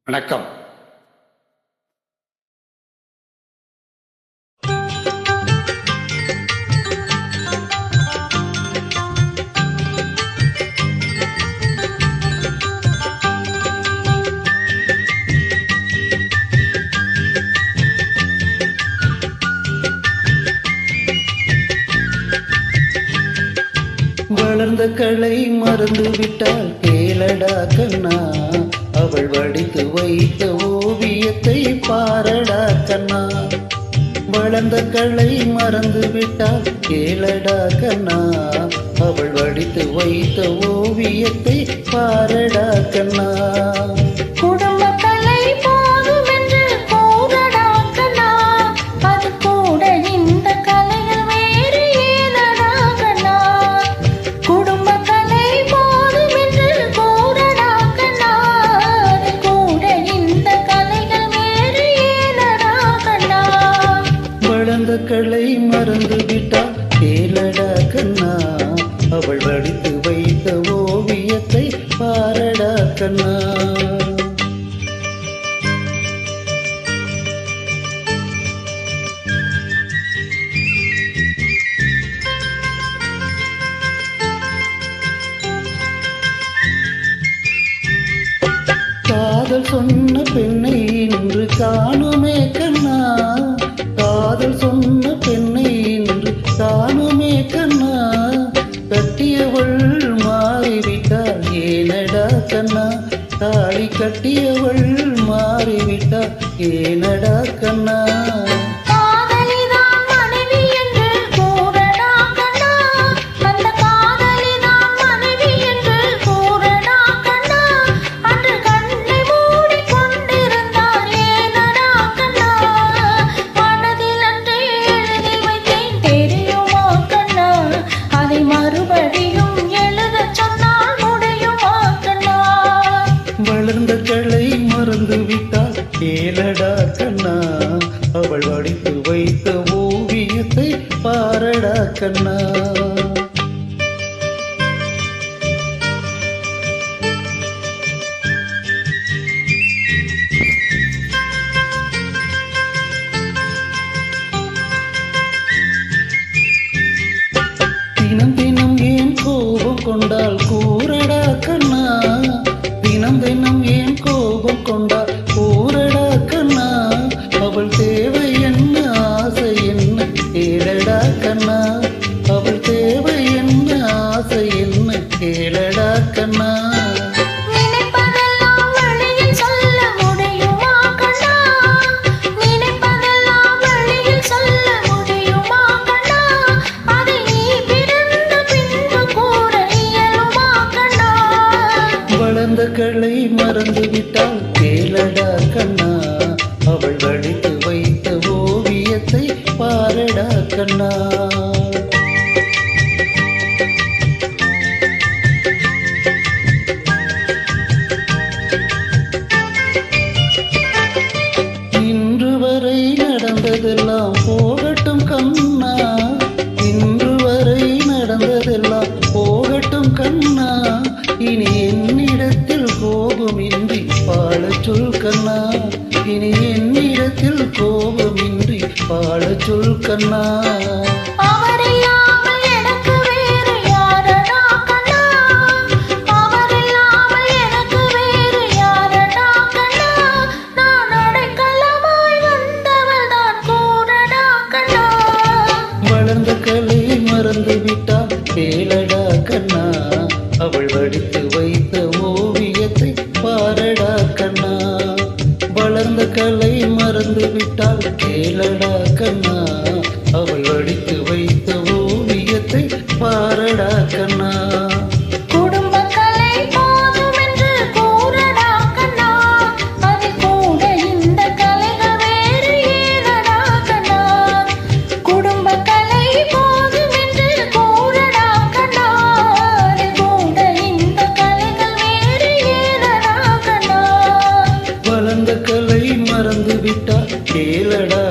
வணக்கம். வளர்ந்த கலை மறந்து விட்டால் கேளடா கண்ணா, அவள் வடித்து வைத்த ஓவியத்தை பாரடா கண்ணா. வளர்ந்த கலை மறந்து விட்டால் கேளடா கண்ணா, அவள் வடித்து வைத்த ஓவியத்தை பாரடா கண்ணா. கலை மறந்து விட்டால் கேளடா கண்ணா, அவள் வடித்து வைத்த ஓவியத்தை பாரடா கண்ணா. காதல் சொன்ன பெண்ணை இன்று காணுமே கண்ணா, காதல் சொன்ன பெண்ணை இன்று காணுமே கண்ணா. கட்டியவள் மாறிவிட்டாள் ஏனடா கண்ணா, தாலி கட்டியவள் மாறிவிட்டாள் ஏனடா கண்ணா. வளர்ந்த கலை மறந்து விட்டால் கேளடா கண்ணா, அவள் வடித்து வைத்த ஓவியத்தை பாரடா கண்ணா. தினம் தினம் ஏன் கோபம் கொண்டால் கூறடா கண்ணா, தினம் தினம் ஏன் கோபம் கொண்டால் கூறடா கண்ணா. அவள் தேவை என்ன ஆசை என்ன கேளடா கண்ணா, அவள் தேவை என்ன ஆசை என்ன கேளடா கண்ணா. வளர்ந்த கலை மறந்து விட்டால் கேளடா கண்ணா, அவள் வடித்து வைத்த ஓவியத்தை பாரடா கண்ணா. இன்று வரை நடந்ததெல்லாம் போகட்டும் கண்ணா, இன்று வரை நடந்ததெல்லாம் போகட்டும் கண்ணா. இனி என்னிடத்தில் கோபமின்றி பாடச் சொல் கண்ணா, இனி என்னிடத்தில் கோபமின்றி பாடச் சொல் கண்ணா. வளர்ந்த கலை மறந்து விட்டால் கேளடா கண்ணா, அவள் வடித்து வைத்த ஓவியத்தை பாரடா கண்ணா. வளர்ந்த கலை மறந்து விட்டால் கேளடா கண்ணா, அவள் வடித்து வைத்த ஓவியத்தை பாரடா கண்ணா. வளர்ந்த கலை மறந்து விட்டால் கேளடா